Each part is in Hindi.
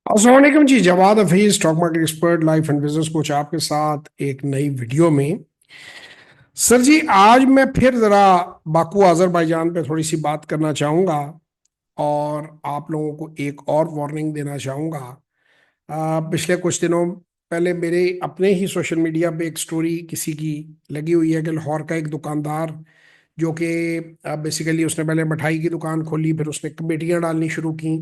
अस्सलाम वालेकुम जी। Jawad Hafeez, stock market expert, life and business coach, आपके साथ एक नई वीडियो में। सर जी, आज मैं फिर ज़रा बाकू अज़रबैजान पे थोड़ी सी बात करना चाहूँगा और आप लोगों को एक और वार्निंग देना चाहूँगा। पिछले कुछ दिनों पहले मेरे अपने ही सोशल मीडिया पे एक स्टोरी किसी की लगी हुई है कि लाहौर का एक दुकानदार, जो कि बेसिकली उसने पहले मिठाई की दुकान खोली, फिर उसने कमेटियाँ डालनी शुरू की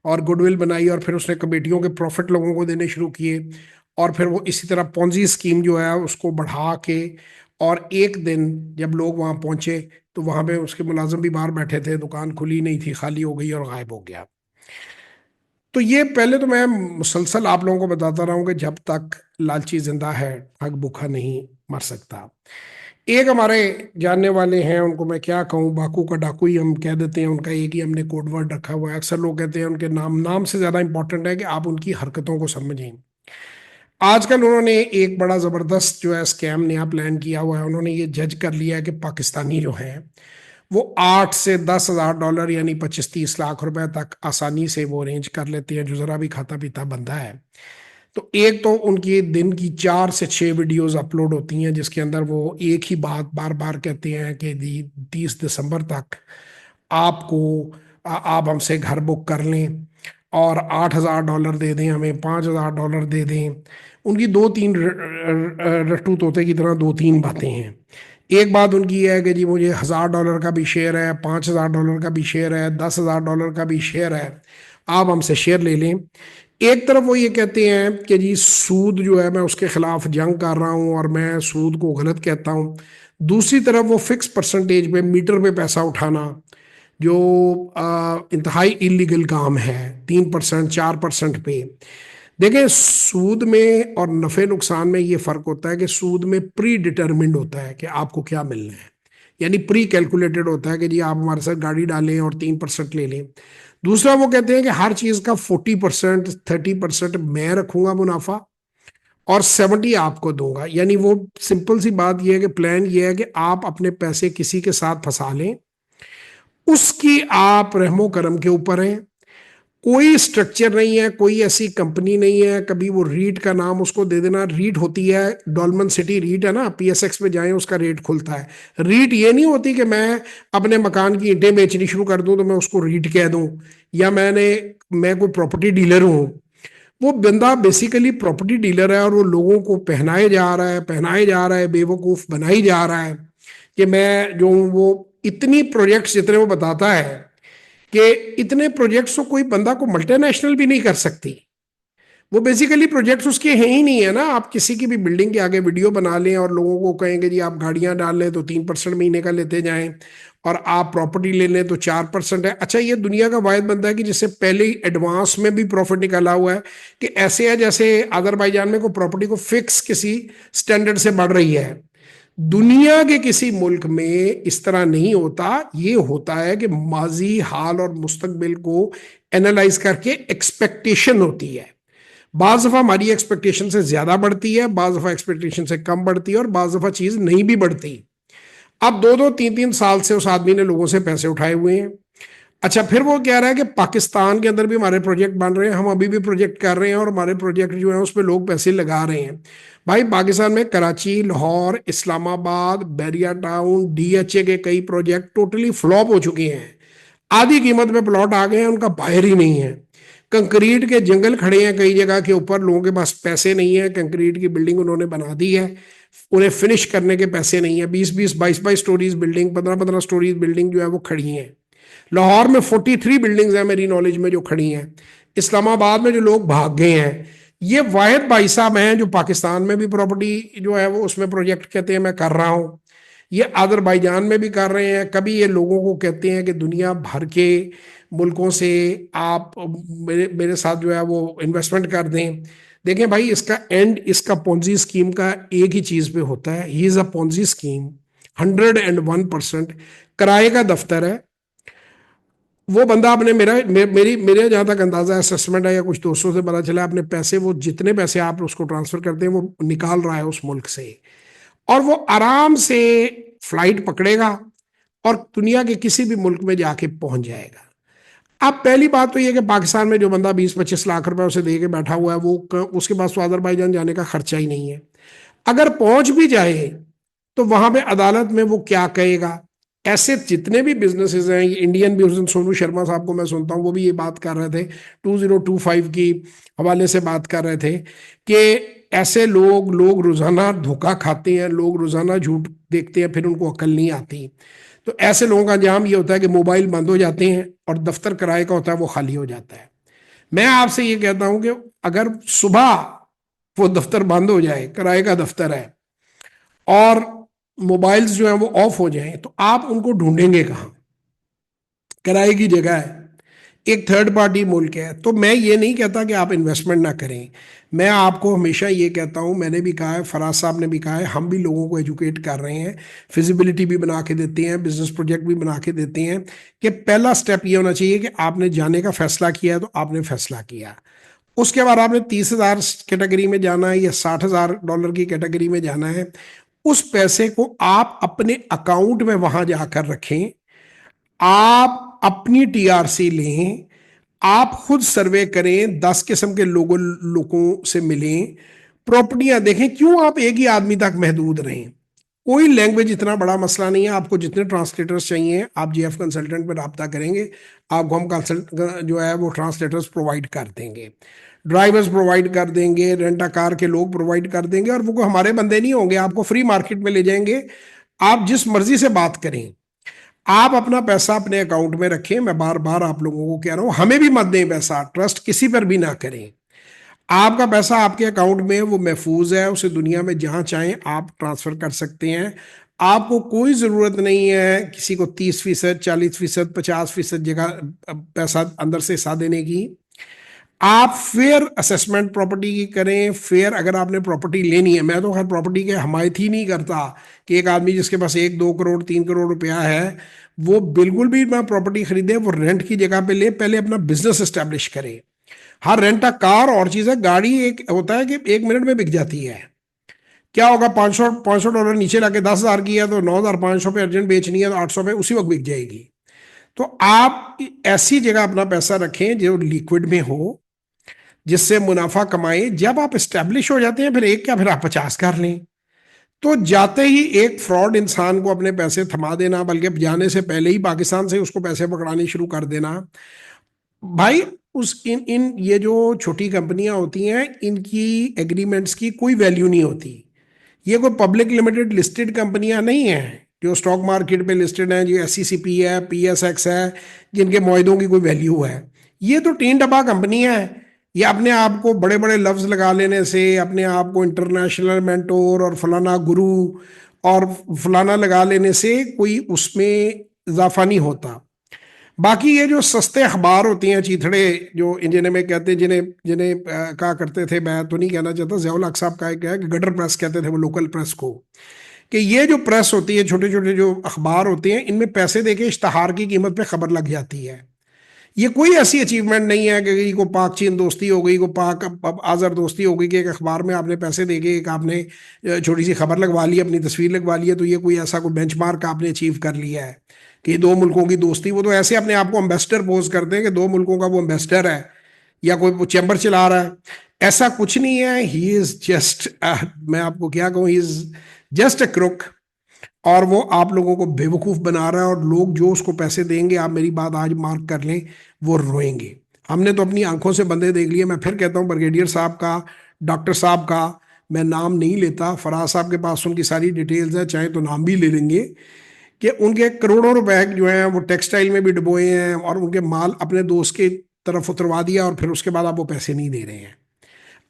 और गुडविल बनाई, और फिर उसने कमेटियों के प्रॉफिट लोगों को देने शुरू किए, और फिर वो इसी तरह पॉन्जी स्कीम जो है उसको बढ़ा के, और एक दिन जब लोग वहाँ पहुंचे तो वहाँ पे उसके मुलाजिम भी बाहर बैठे थे, दुकान खुली नहीं थी, खाली हो गई और गायब हो गया। तो ये पहले तो मैं मुसलसल आप लोगों को बताता रहा हूँ कि जब तक लालची जिंदा है ठग भूखा नहीं मर सकता। एक हमारे जानने वाले हैं, उनको मैं क्या कहूँ, बाकू का डाकू ही हम कह देते हैं, उनका एक ही हमने कोड वर्ड रखा हुआ है। अक्सर लोग कहते हैं उनके नाम नाम से ज्यादा इंपॉर्टेंट है कि आप उनकी हरकतों को समझें। आजकल उन्होंने एक बड़ा जबरदस्त जो है स्कैम नया प्लान किया हुआ है। उन्होंने ये जज कर लिया है कि पाकिस्तानी जो है वो 8 से 10 हज़ार डॉलर यानी 25-30 लाख रुपए तक आसानी से वो अरेंज कर लेते हैं, जो जरा भी खाता पीता बंदा है। तो एक तो उनकी दिन की 4 से 6 वीडियोस अपलोड होती हैं, जिसके अंदर वो एक ही बात बार बार कहते हैं कि 30 दिसंबर तक आपको आप हमसे घर बुक कर लें और 8 हज़ार डॉलर दे दें, हमें 5 हज़ार डॉलर दे दें। उनकी दो तीन रट्टू तोते की तरह दो तीन बातें हैं। एक बात उनकी है कि जी मुझे 1,000 डॉलर का भी शेयर है, 5 हज़ार डॉलर का भी शेयर है, 10 हज़ार डॉलर का भी शेयर है, आप हमसे शेयर ले लें। एक तरफ वो ये कहते हैं कि जी सूद जो है मैं उसके खिलाफ जंग कर रहा हूँ और मैं सूद को गलत कहता हूँ। दूसरी तरफ वो फिक्स परसेंटेज पे मीटर पे पैसा उठाना, जो इंतहाई इलीगल काम है, 3% 4% पे। देखिए, सूद में और नफे नुकसान में ये फर्क होता है कि सूद में प्री डिटर्मिंड होता है कि आपको क्या मिलना है, यानी प्री कैलकुलेटेड होता है कि जी आप हमारे साथ गाड़ी डालें और 3% ले लें। दूसरा वो कहते हैं कि हर चीज का 40% 30% मैं रखूंगा मुनाफा और 70 आपको दूंगा। यानी वो सिंपल सी बात यह है कि प्लान ये है कि आप अपने पैसे किसी के साथ फंसा लें, उसकी आप रहमो करम के ऊपर हैं। कोई स्ट्रक्चर नहीं है, कोई ऐसी कंपनी नहीं है, कभी वो रीट का नाम उसको दे देना। रीट होती है डॉलमन सिटी रीट है ना, पीएसएक्स पे जाएं उसका रेट खुलता है। रीट ये नहीं होती कि मैं अपने मकान की ईंटें बेचनी शुरू कर दूं तो मैं उसको रीट कह दूं, या मैं कोई प्रॉपर्टी डीलर हूं। वो बंदा बेसिकली प्रॉपर्टी डीलर है और वो लोगों को पहनाए जा रहा है, बेवकूफ बनाई जा रहा है कि मैं जो हूं वो। इतनी प्रोजेक्ट्स जितने वो बताता है कि इतने प्रोजेक्ट्स को कोई बंदा को मल्टीनेशनल भी नहीं कर सकती। वो बेसिकली प्रोजेक्ट्स उसके हैं ही नहीं है ना। आप किसी की भी बिल्डिंग के आगे वीडियो बना लें और लोगों को कहेंगे जी आप गाड़ियां डाल लें तो 3% महीने का लेते जाएं, और आप प्रॉपर्टी ले लें तो 4% है। अच्छा, ये दुनिया का वाहिद बंदा है कि जिससे पहले ही एडवांस में भी प्रॉफिट निकाला हुआ है, कि ऐसे है जैसे अजरबैजान में कोई प्रॉपर्टी को फिक्स किसी स्टैंडर्ड से बढ़ रही है। दुनिया के किसी मुल्क में इस तरह नहीं होता। ये होता है कि माजी, हाल और मुस्तकबिल को एनालाइज करके एक्सपेक्टेशन होती है। बाज दफा हमारी एक्सपेक्टेशन से ज्यादा बढ़ती है, बाज दफा एक्सपेक्टेशन से कम बढ़ती है, और बाज दफा चीज नहीं भी बढ़ती। अब 2-2 3-3 साल से उस आदमी ने लोगों से पैसे उठाए हुए हैं। अच्छा, फिर वो कह रहा है कि पाकिस्तान के अंदर भी हमारे प्रोजेक्ट बन रहे हैं, हम अभी भी प्रोजेक्ट कर रहे हैं और हमारे प्रोजेक्ट जो है उस पर लोग पैसे लगा रहे हैं। भाई, पाकिस्तान में कराची, लाहौर, इस्लामाबाद, बैरिया टाउन, डीएचए के कई प्रोजेक्ट टोटली फ्लॉप हो चुके हैं। आधी कीमत पे प्लॉट आ गए हैं, उनका बाहर ही नहीं है। कंक्रीट के जंगल खड़े हैं कई जगह के ऊपर, लोगों के पास पैसे नहीं है, कंक्रीट की बिल्डिंग उन्होंने बना दी है, उन्हें फिनिश करने के पैसे नहीं है। 20-20 22-22 स्टोरीज बिल्डिंग, 15-15 स्टोरीज बिल्डिंग जो है वो खड़ी है। लाहौर में 43 बिल्डिंग्स हैं मेरी नॉलेज में जो खड़ी हैं। इस्लामाबाद में जो लोग भाग गए हैं, ये वाहिद भाई साहब हैं जो पाकिस्तान में भी प्रॉपर्टी जो है वो उसमें प्रोजेक्ट कहते हैं मैं कर रहा हूँ, ये अजरबैजान में भी कर रहे हैं। कभी ये लोगों को कहते हैं कि दुनिया भर के मुल्कों से आप मेरे मेरे साथ जो है वो इन्वेस्टमेंट कर दें। देखें भाई, इसका एंड इसका पोंजी स्कीम का एक ही चीज पे होता है, he is a Ponzi scheme. 101% किराए का दफ्तर है। वो बंदा अपने मेरे जहां तक अंदाजा असेसमेंट है या कुछ दोस्तों से पता चला, अपने पैसे, वो जितने पैसे आप उसको ट्रांसफर करते हैं वो निकाल रहा है उस मुल्क से, और वो आराम से फ्लाइट पकड़ेगा और दुनिया के किसी भी मुल्क में जाके पहुंच जाएगा। अब पहली बात तो ये कि पाकिस्तान में जो बंदा 20-25 लाख रुपए उसे दे के बैठा हुआ है, वो उसके पास तो अजरबैजान जाने का खर्चा ही नहीं है। अगर पहुंच भी जाए तो वहां पे अदालत में वो क्या कहेगा। ऐसे जितने भी बिजनेसेस हैं, ये इंडियन भी, उस दिन सोनू शर्मा साहब को मैं सुनता हूँ, वो भी ये बात कर रहे थे, 2025 की हवाले से बात कर रहे थे कि ऐसे लोग लोग रोजाना धोखा खाते हैं, लोग रोजाना झूठ देखते हैं, फिर उनको अकल नहीं आती। तो ऐसे लोगों का अंजाम ये होता है कि मोबाइल बंद हो जाते हैं और दफ्तर किराए का होता है वो खाली हो जाता है। मैं आपसे ये कहता हूं कि अगर सुबह वो दफ्तर बंद हो जाए, किराए का दफ्तर है, और मोबाइल्स जो है वो ऑफ हो जाएं, तो आप उनको ढूंढेंगे कहाँ। किराए की जगह है, एक थर्ड पार्टी मुल्क है। तो मैं ये नहीं कहता कि आप इन्वेस्टमेंट ना करें। मैं आपको हमेशा ये कहता हूँ, मैंने भी कहा है, फराज साहब ने भी कहा है, हम भी लोगों को एजुकेट कर रहे हैं, फिजिबिलिटी भी बना के देते हैं, बिजनेस प्रोजेक्ट भी बना के देते हैं कि पहला स्टेप ये होना चाहिए कि आपने जाने का फैसला किया है तो आपने फैसला किया। उसके बाद आपने 30,000 कैटेगरी में जाना है या $60,000 की कैटेगरी में जाना है। उस पैसे को आप अपने अकाउंट में वहां जाकर रखें, आप अपनी टीआरसी लें, आप खुद सर्वे करें, 10 किस्म के लोगों से मिलें, प्रॉपर्टियां देखें। क्यों आप एक ही आदमी तक महदूद रहें। कोई लैंग्वेज इतना बड़ा मसला नहीं है। आपको जितने ट्रांसलेटर्स चाहिए आप जीएफ कंसल्टेंट पर रब्ता करेंगे, आपको हम कंसल्ट जो है वो ट्रांसलेटर्स प्रोवाइड कर देंगे, ड्राइवर्स प्रोवाइड कर देंगे, रेंटा कार के लोग प्रोवाइड कर देंगे, और वो कोई हमारे बंदे नहीं होंगे, आपको फ्री मार्केट में ले जाएंगे। आप जिस मर्जी से बात करें, आप अपना पैसा अपने अकाउंट में रखें। मैं बार बार आप लोगों को कह रहा हूं, हमें भी मत दें पैसा, ट्रस्ट किसी पर भी ना करें। आपका पैसा आपके अकाउंट में वो महफूज है, उसे दुनिया में जहां चाहें आप ट्रांसफर कर सकते हैं। आपको कोई जरूरत नहीं है किसी को 30%, 40%, 50% जगह पैसा अंदर से हिस्सा देने की। आप फेयर असेसमेंट प्रॉपर्टी की करें। फेयर, अगर आपने प्रॉपर्टी लेनी है, मैं तो खैर प्रॉपर्टी के हमायत ही नहीं करता कि एक आदमी जिसके पास 1-2 करोड़ 3 करोड़ रुपया है वो बिल्कुल भी ना प्रॉपर्टी खरीदे, वो रेंट की जगह पे ले, पहले अपना बिजनेस एस्टेब्लिश करे। हाँ, रेंट अ कार और चीज है, गाड़ी एक होता है कि 1 मिनट में बिक जाती है। क्या होगा, 500 नीचे लाके 10,000 की है तो 9,500 पे अर्जेंट बेचनी है तो 800 पे उसी वक्त बिक जाएगी। तो आप ऐसी जगह अपना पैसा रखें जो लिक्विड में हो, जिससे मुनाफा कमाए। जब आप स्टैब्लिश हो जाते हैं, फिर एक क्या, फिर आप 50 कर लें। तो जाते ही एक फ्रॉड इंसान को अपने पैसे थमा देना, बल्कि जाने से पहले ही पाकिस्तान से उसको पैसे पकड़ाने शुरू कर देना। भाई, उस इन इन ये जो छोटी कंपनियां होती हैं, इनकी एग्रीमेंट्स की कोई वैल्यू नहीं होती। ये कोई पब्लिक लिमिटेड लिस्टेड कंपनियां नहीं हैं जो स्टॉक मार्केट पे लिस्टेड हैं, जो एससीसीपी है, पीएसएक्स है, जिनके मुआहदों की कोई वैल्यू है। ये तो टीन डब्बा कंपनियां हैं। ये अपने आप को बड़े बड़े लफ्ज लगा लेने से, अपने आप को इंटरनेशनल मेंटोर और फलाना गुरु और फलाना लगा लेने से कोई उसमें इजाफा नहीं होता। बाकी ये जो सस्ते अखबार होती हैं, चीथड़े, जो जिन्हें में कहते हैं, जिन्हें जिन्हें कहा करते थे, मैं तो नहीं कहना चाहता, ज़ियाउल हक साहब का क्या है कि गटर प्रेस कहते थे वो लोकल प्रेस को, कि ये जो प्रेस होती है, छोटे छोटे जो अखबार होते हैं, इनमें पैसे देके इश्तहार की कीमत पे खबर लग जाती है। ये कोई ऐसी अचीवमेंट नहीं है कि को पाक चीन दोस्ती हो गई, को पाक आज़र दोस्ती हो गई, कि एक अखबार में आपने पैसे देके एक आपने छोटी सी खबर लगवा ली, अपनी तस्वीर लगवा ली है, तो ये कोई ऐसा कोई बेंचमार्क आपने अचीव कर लिया है कि दो मुल्कों की दोस्ती। वो तो ऐसे अपने आप को एम्बेसडर पोज करते हैं कि दो मुल्कों का वो एम्बेसडर है, या कोई चैम्बर चला रहा है। ऐसा कुछ नहीं है। ही इज जस्ट, मैं आपको क्या कहूँ, he is just a crook. और वो आप लोगों को बेवकूफ बना रहा है, और लोग जो उसको पैसे देंगे, आप मेरी बात आज मार्क कर लें, वो रोएंगे। हमने तो अपनी आंखों से बंदे देख लिए। मैं फिर कहता हूँ, ब्रिगेडियर साहब का, डॉक्टर साहब का, मैं नाम नहीं लेता, फराज साहब के पास उनकी सारी डिटेल्स है, चाहे तो नाम भी ले लेंगे, कि उनके करोड़ों रुपए जो हैं वो टेक्सटाइल में भी डुबोए हैं, और उनके माल अपने दोस्त की तरफ उतरवा दिया, और फिर उसके बाद आप वो पैसे नहीं दे रहे हैं।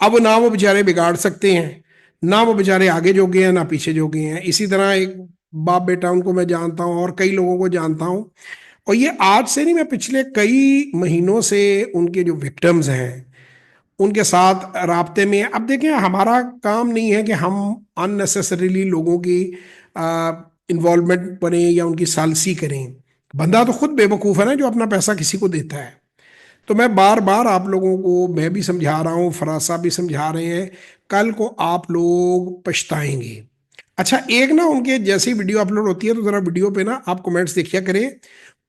अब ना वो बेचारे बिगाड़ सकते हैं, ना वो बेचारे आगे जो गए हैं ना पीछे जो गए हैं। इसी तरह एक बाप बेटा, उनको मैं जानता हूँ और कई लोगों को जानता हूँ, और ये आज से नहीं, मैं पिछले कई महीनों से उनके जो विक्टिम्स हैं उनके साथ राब्ते में हैं। अब देखें, हमारा काम नहीं है कि हम अननेसेसरीली लोगों की इन्वॉल्वमेंट बने या उनकी सालसी करें। बंदा तो खुद बेवकूफ़ है ना जो अपना पैसा किसी को देता है। तो मैं बार बार आप लोगों को मैं भी समझा रहा हूँ, फराज साहब भी समझा रहे हैं, कल को आप लोग पछताएंगे। अच्छा, एक ना उनके जैसी वीडियो अपलोड होती है तो जरा वीडियो पे ना आप कमेंट्स देखिया करें।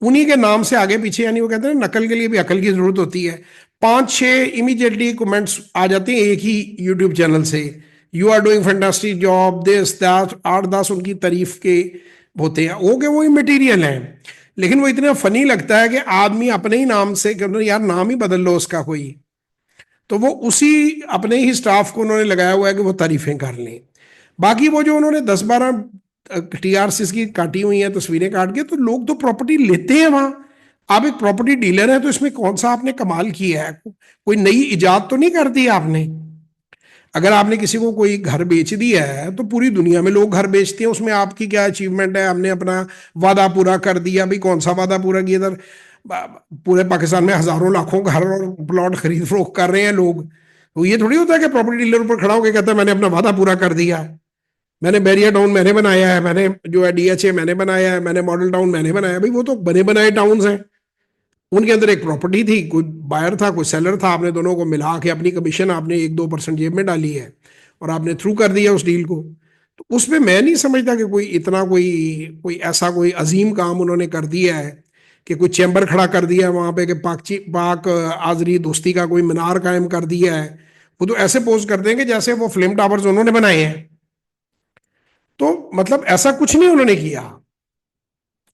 उन्हीं के नाम से आगे पीछे, यानी वो कहते हैं नकल के लिए भी अकल की जरूरत होती है। 5-6 इमीडिएटली कमेंट्स आ जाते हैं एक ही यूट्यूब चैनल से, you are doing fantastic job, this that, 8-10 उनकी तारीफ के होते हैं, वो के वो ही मटेरियल हैं। लेकिन वो इतना फनी लगता है कि आदमी अपने ही नाम से, यार नाम ही बदल लो उसका कोई, तो वो उसी अपने ही स्टाफ को उन्होंने लगाया हुआ है कि वो तारीफें कर लें। बाकी वो जो उन्होंने 10-12 टीआरसीस की काटी हुई हैं तस्वीरें काट के, तो लोग तो प्रॉपर्टी लेते हैं वहां। आप एक प्रॉपर्टी डीलर है तो इसमें कौन सा आपने कमाल किया है? कोई नई इजाद तो नहीं कर दी आपने। अगर आपने किसी को कोई घर बेच दिया है तो पूरी दुनिया में लोग घर बेचते हैं, उसमें आपकी क्या अचीवमेंट है? हमने अपना वादा पूरा कर दिया। भाई कौन सा वादा पूरा किया? इधर पूरे पाकिस्तान में हजारों लाखों घर और प्लॉट खरीद फरोख्त कर रहे हैं लोग। तो ये थोड़ी होता है कि प्रॉपर्टी डीलर ऊपर खड़ा होकर कहता है मैंने अपना वादा पूरा कर दिया है, मैंने बैरियर टाउन मैंने बनाया है, मैंने जो है डीएचए मैंने बनाया है, मैंने मॉडल टाउन मैंने बनाया। भाई वो तो बने बनाए टाउन्स हैं, उनके अंदर एक प्रॉपर्टी थी, कोई बायर था कोई सेलर था, आपने दोनों को मिला के अपनी कमीशन आपने 1-2% जेब में डाली है और आपने थ्रू कर दिया उस डील को। तो उसमें मैं नहीं समझता कि कोई इतना कोई कोई ऐसा कोई अजीम काम उन्होंने कर दिया है कि कोई चैम्बर खड़ा कर दिया है वहां पे कि पाक आजरी दोस्ती का कोई मीनार कायम कर दिया है। वो तो ऐसे पोज कर देंगे जैसे वो फिल्म टावर्स उन्होंने बनाए हैं। तो मतलब ऐसा कुछ नहीं उन्होंने किया।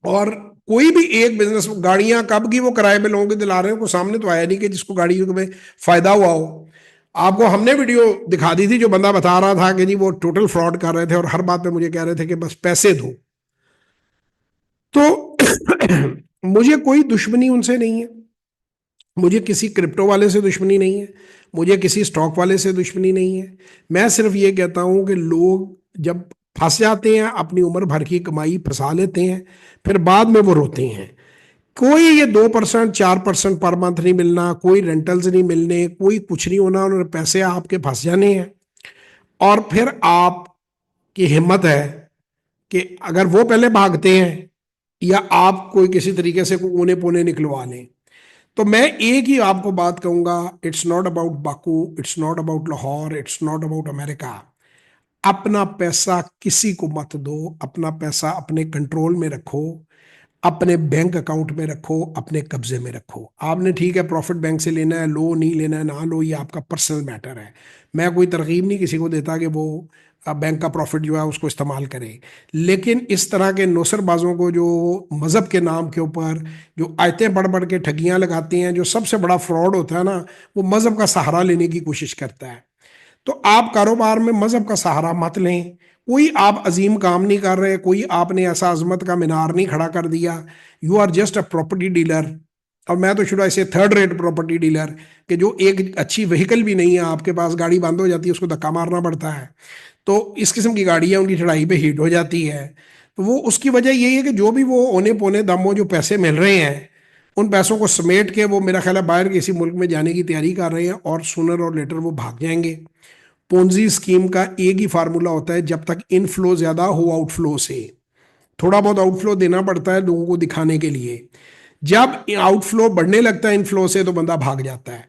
और कोई भी एक बिजनेस, गाड़ियां कब की वो किराए पे लोगों के दिला रहे हैं, को सामने तो आया नहीं कि जिसको गाड़ियों में फायदा हुआ हो। आपको हमने वीडियो दिखा दी थी, जो बंदा बता रहा था कि जी वो टोटल फ्रॉड कर रहे थे और हर बात पे मुझे कह रहे थे कि बस पैसे दो। तो मुझे कोई दुश्मनी उनसे नहीं है, मुझे किसी क्रिप्टो वाले से दुश्मनी नहीं है, मुझे किसी स्टॉक वाले से दुश्मनी नहीं है। मैं सिर्फ ये कहता हूं कि लोग जब फंस जाते हैं, अपनी उम्र भर की कमाई फंसा लेते हैं, फिर बाद में वो रोते हैं। कोई ये 2% 4% पर मंथ नहीं मिलना, कोई रेंटल्स नहीं मिलने, कोई कुछ नहीं होना, उन्होंने पैसे आपके फंस जाने हैं। और फिर आपकी हिम्मत है कि अगर वो पहले भागते हैं या आप कोई किसी तरीके से ऊने पोने निकलवा लें। तो मैं एक ही आपको बात कहूंगा, it's not about Baku, it's not about Lahore, it's not about America. अपना पैसा किसी को मत दो, अपना पैसा अपने कंट्रोल में रखो, अपने बैंक अकाउंट में रखो, अपने कब्जे में रखो। आपने ठीक है प्रॉफिट बैंक से लेना है, लो नहीं लेना है ना लो, ये आपका पर्सनल मैटर है। मैं कोई तरकीब नहीं किसी को देता कि वो बैंक का प्रॉफिट जो है उसको इस्तेमाल करे। लेकिन इस तरह के नौसरबाजों को जो मज़हब के नाम के ऊपर जो आयतें बढ़ बढ़ के ठगियां लगाते हैं, जो सबसे बड़ा फ्रॉड होता है ना, वो मज़हब का सहारा लेने की कोशिश करता है। तो आप कारोबार में मजहब का सहारा मत लें। कोई आप अजीम काम नहीं कर रहे, कोई आपने ऐसा अजमत का मीनार नहीं खड़ा कर दिया। You are just a property dealer. और मैं तो शुरू से थर्ड रेट प्रॉपर्टी डीलर, कि जो एक अच्छी व्हीकल भी नहीं है आपके पास, गाड़ी बंद हो जाती है उसको धक्का मारना पड़ता है, तो इस किस्म की गाड़ियां उनकी चढ़ाई पे हीट हो जाती है। तो वो उसकी वजह यही है कि जो भी वो औने पौने दामों जो पैसे मिल रहे हैं, उन पैसों को समेट के वो मेरा ख्याल है बाहर किसी मुल्क में जाने की तैयारी कर रहे हैं, और सूनर और लेटर वो भाग जाएंगे। पोंजी स्कीम का एक ही फार्मूला होता है, जब तक इनफ्लो ज्यादा हो आउटफ्लो से, थोड़ा बहुत आउटफ्लो देना पड़ता है लोगों को दिखाने के लिए। जब आउटफ्लो बढ़ने लगता है इनफ्लो से, तो बंदा भाग जाता है।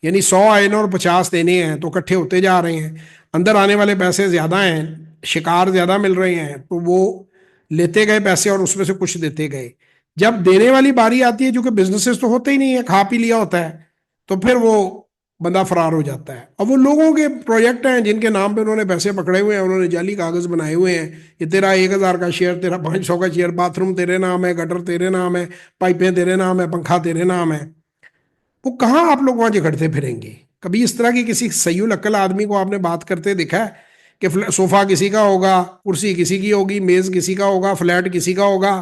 यानी 100 आए ना और 50 देने हैं, तो इकट्ठे होते जा रहे हैं, अंदर आने वाले पैसे ज्यादा हैं, शिकार ज्यादा मिल रहे हैं, तो वो लेते गए पैसे और उसमें से कुछ देते गए। जब देने वाली बारी आती है, जो कि बिजनेसेस तो होते ही नहीं है, खा पी लिया होता है, तो फिर वो बंदा फरार हो जाता है। और वो लोगों के प्रोजेक्ट हैं जिनके नाम पे उन्होंने पैसे पकड़े हुए हैं, उन्होंने जाली कागज बनाए हुए हैं, ये तेरा 1,000 का शेयर, तेरा 500 का शेयर, बाथरूम तेरे नाम है, गटर तेरे नाम है, पाइपें तेरे नाम है, पंखा तेरे नाम है। वो कहाँ आप लोग वहां झगड़ते फिरेंगे? कभी इस तरह की किसी सहीउल अक्ल आदमी को आपने बात करते देखा है कि सोफा किसी का होगा, कुर्सी किसी की होगी, मेज किसी का होगा, फ्लैट किसी का होगा,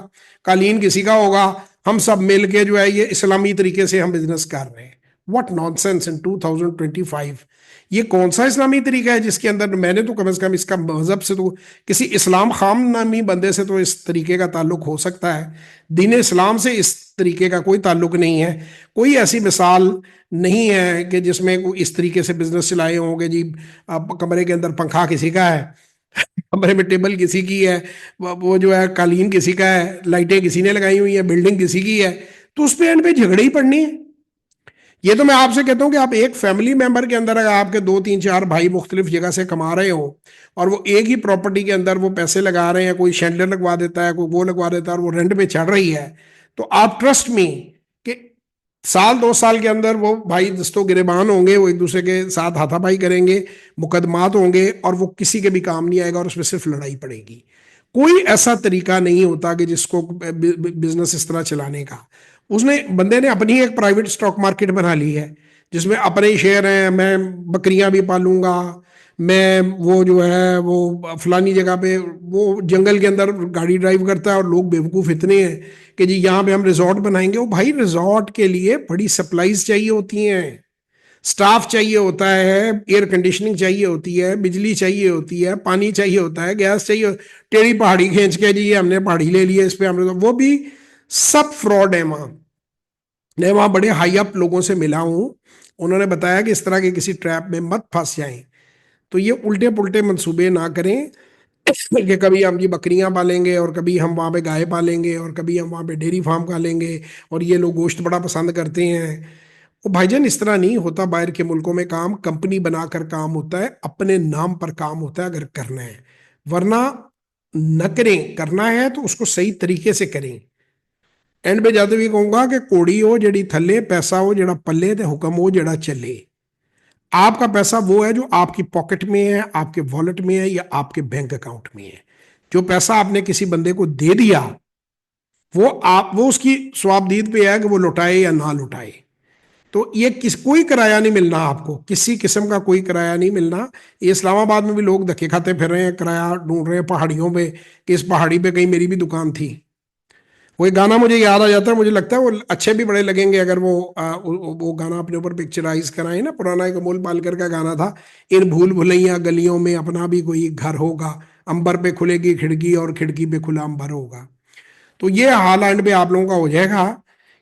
कालीन किसी का होगा, हम सब मिल के जो है ये इस्लामी तरीके से हम बिजनेस कर रहे हैं? व्हाट नॉनसेंस इन 2025! ये कौन सा इस्लामी तरीका है जिसके अंदर मैंने तो कम से कम इसका मजहब से तो, किसी इस्लाम खाम नामी बंदे से तो इस तरीके का ताल्लुक हो सकता है, दीन इस्लाम से इस तरीके का कोई ताल्लुक नहीं है। कोई ऐसी मिसाल नहीं है कि जिसमें कोई इस तरीके से बिजनेस चलाए होंगे जी। अब कमरे के अंदर पंखा किसी का है, कमरे में टेबल किसी की है, वो जो है कालीन किसी का है, लाइटें किसी ने लगाई हुई है, बिल्डिंग किसी की है, तो उस पे एंड पे झगड़े ही पड़नी है। ये तो मैं आपसे कहता हूं कि आप एक फैमिली मेंबर के अंदर अगर आपके 2-3-4 भाई मुख्तलिफ जगह से कमा रहे हो, और वो एक ही प्रॉपर्टी के अंदर वो पैसे लगा रहे हैं, कोई शेल्टर लगवा देता है, कोई वो लगवा देता है, और वो रेंट पे चढ़ रही है, तो आप ट्रस्ट मी कि साल 2 साल के अंदर वो भाई दस्तों गिरेबान होंगे, वो एक दूसरे के साथ हाथापाई करेंगे, मुकदमात होंगे, और वो किसी के भी काम नहीं आएगा और उसमें सिर्फ लड़ाई पड़ेगी। कोई ऐसा तरीका नहीं होता कि जिसको बिजनेस इस तरह चलाने का। उसने बंदे ने अपनी एक प्राइवेट स्टॉक मार्केट बना ली है जिसमें अपने ही शेयर हैं, मैं बकरियां भी पालूंगा, मैं वो जो है वो फलानी जगह पे, वो जंगल के अंदर गाड़ी ड्राइव करता है और लोग बेवकूफ़ इतने हैं कि जी यहाँ पे हम रिजॉर्ट बनाएंगे। वो भाई रिजॉर्ट के लिए बड़ी सप्लाईज चाहिए होती हैं, स्टाफ चाहिए होता है, एयर कंडीशनिंग चाहिए होती है, बिजली चाहिए होती है, पानी चाहिए होता है, गैस चाहिए। टेढ़ी पहाड़ी खींच के जी ये हमने पहाड़ी ले ली है, इस पे हमने, तो वो भी सब फ्रॉड है वहां। मैं वहां बड़े हाई अप लोगों से मिला हूं, उन्होंने बताया कि इस तरह के किसी ट्रैप में मत फंस जाएं। तो ये उल्टे पुल्टे मंसूबे ना करें कि कभी हम जी बकरियां पालेंगे और कभी हम वहां पे गाय पालेंगे और कभी हम वहां पे डेयरी फार्म पालेंगे और ये लोग गोश्त बड़ा पसंद करते हैं। वो भाईजान इस तरह नहीं होता। बाहर के मुल्कों में काम कंपनी बनाकर काम होता है, अपने नाम पर काम होता है अगर करना है, वरना न करें। करना है तो उसको सही तरीके से करें। एंड पे जाते भी कहूंगा कि कोड़ी हो जड़ी थल्ले, पैसा हो जड़ा पल्ले, ते हुक्म हो जड़ा चले। आपका पैसा वो है जो आपकी पॉकेट में है, आपके वॉलेट में है, या आपके बैंक अकाउंट में है। जो पैसा आपने किसी बंदे को दे दिया, वो उसकी स्वाबदीद पे है कि वो लौटाए या ना लौटाए। तो ये कोई किराया नहीं मिलना आपको, किसी किस्म का कोई किराया नहीं मिलना। ये इस्लामाबाद में भी लोग धक्के खाते फिर रहे हैं, किराया ढूंढ रहे हैं पहाड़ियों पे कि इस पहाड़ी पे कहीं मेरी भी दुकान थी। वो एक गाना मुझे याद आ जाता है, मुझे लगता है वो अच्छे भी बड़े लगेंगे अगर वो गाना अपने ऊपर पिक्चराइज कराए ना। पुराना एक अमोल पालकर का गाना था, इन भूल भुलैया गलियों में अपना भी कोई घर होगा, अंबर पे खुलेगी खिड़की और खिड़की पे खुला अंबर होगा। तो ये हाल एंड पे आप लोगों का हो जाएगा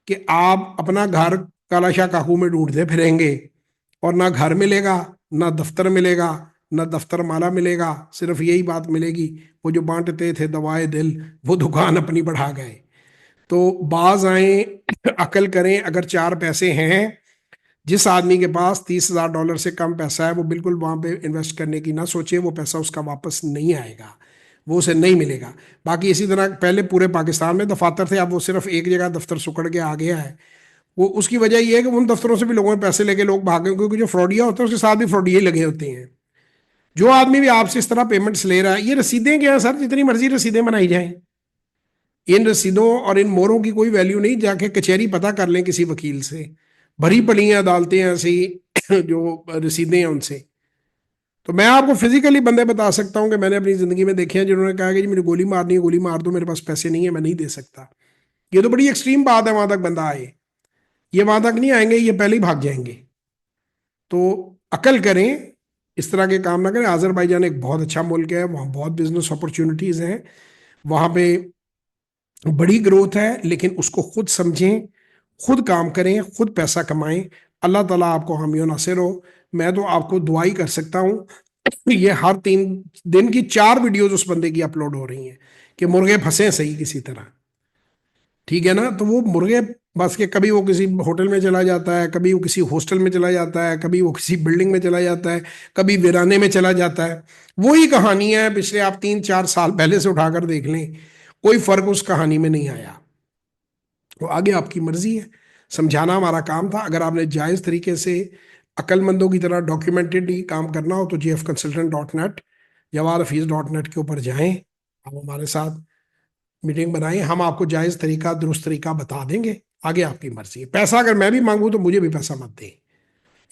कि आप अपना घर कालाशाह काकू में ढूंढते फिरेंगे और ना घर मिलेगा, ना दफ्तर मिलेगा, ना दफ्तर माला मिलेगा। सिर्फ यही बात मिलेगी, वो जो बांटते थे दवाए दिल वो दुकान अपनी बढ़ा गए। तो बाज आए, अकल करें। अगर 4 पैसे हैं, जिस आदमी के पास $30,000 से कम पैसा है वो बिल्कुल वहां पे इन्वेस्ट करने की ना सोचे। वो पैसा उसका वापस नहीं आएगा, वो उसे नहीं मिलेगा। बाकी इसी तरह पहले पूरे पाकिस्तान में दफातर थे, अब वो सिर्फ एक जगह दफ्तर सुकड़ के आ गया है। वो उसकी वजह यह है कि उन दफ्तरों से भी लोगों ने पैसे लेके लोग भागे, क्योंकि जो फ्रॉडिया होता है उसके साथ भी फ्रॉडिया ही लगे होते हैं। जो आदमी भी आपसे इस तरह पेमेंट्स ले रहा है, ये रसीदें क्या है सर, जितनी मर्जी रसीदें बनाई जाएं, इन रसीदों और इन मोहरों की कोई वैल्यू नहीं। जाके कचहरी पता कर लें किसी वकील से, भरी पड़ी हैं अदालतें ऐसी जो रसीदें हैं उनसे। तो मैं आपको फिजिकली बंदे बता सकता हूं कि मैंने अपनी जिंदगी में देखे हैं जिन्होंने कहा कि जी मुझे गोली मारनी है, गोली मार दो, मेरे पास पैसे नहीं है, मैं नहीं दे सकता। ये तो बड़ी एक्सट्रीम बात है, वहां तक बंदा आए। ये वहां तक नहीं आएंगे, ये पहले ही भाग जाएंगे। तो अकल करें, इस तरह के काम ना करें। आजरबाईजान एक बहुत अच्छा मुल्क है, वहाँ बहुत बिजनेस अपॉर्चुनिटीज हैं, वहां पे बड़ी ग्रोथ है, लेकिन उसको खुद समझें, खुद काम करें, खुद पैसा कमाएं। अल्लाह ताला आपको हामी और नासिर हो। मैं तो आपको दुआ ही कर सकता हूँ। ये हर 3 दिन की 4 वीडियोज उस बंदे की अपलोड हो रही हैं कि मुर्गे फंसे सही किसी तरह, ठीक है ना। तो वो मुर्गे बस के, कभी वो किसी होटल में चला जाता है, कभी वो किसी हॉस्टल में चला जाता है, कभी वो किसी बिल्डिंग में चला जाता है, कभी वीराने में चला जाता है। वही कहानी है, पिछले आप 3-4 साल पहले से उठाकर देख लें, कोई फर्क उस कहानी में नहीं आया। तो आगे आपकी मर्जी है, समझाना हमारा काम था। अगर आपने जायज़ तरीके से अक्लमंदों की तरह डॉक्यूमेंटेड ही काम करना हो तो jfconsultant.net, jawahirhafiz.net के ऊपर जाएं, आप हमारे साथ मीटिंग बनाएं, हम आपको जायज़ तरीका दुरुस्त तरीका बता देंगे। आगे आपकी मर्जी है। पैसा अगर मैं भी मांगूँ तो मुझे भी पैसा मत दें।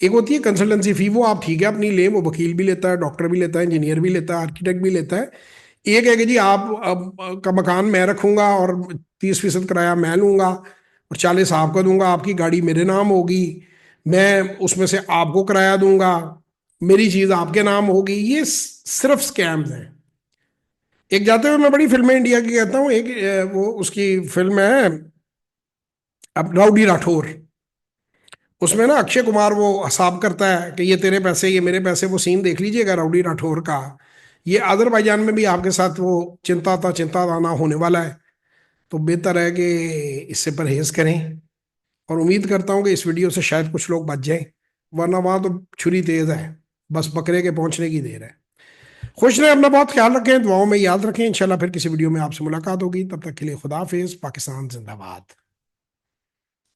एक होती है कंसल्टेंसी फी, वो आप ठीक है अपनी लें, वो वकील भी लेता है, डॉक्टर भी लेता है, इंजीनियर भी लेता है, आर्किटेक्ट भी लेता है। एक है कि जी आप का मकान मैं रखूंगा और 30% किराया मैं लूंगा और 40 आपको दूंगा, आपकी गाड़ी मेरे नाम होगी, मैं उसमें से आपको किराया दूंगा, मेरी चीज आपके नाम होगी। ये सिर्फ स्कैम्स हैं। एक जाते हुए मैं बड़ी फिल्में इंडिया की कहता हूँ, एक वो उसकी फिल्म है अब राउडी राठौर। उसमें ना अक्षय कुमार वो हिसाब करता है कि ये तेरे पैसे ये मेरे पैसे, वो सीन देख लीजिएगा राउडी राठौर का। ये अजरबैजान में भी आपके साथ वो चिंता ना होने वाला है। तो बेहतर है कि इससे परहेज करें, और उम्मीद करता हूँ कि इस वीडियो से शायद कुछ लोग बच जाएं, वरना वहां तो छुरी तेज है, बस बकरे के पहुंचने की देर है। खुश रहें, अपना बहुत ख्याल रखें, दुआओं में याद रखें। इंशाल्लाह फिर किसी वीडियो में आपसे मुलाकात होगी, तब तक के लिए खुदा हाफिज। पाकिस्तान जिंदाबाद।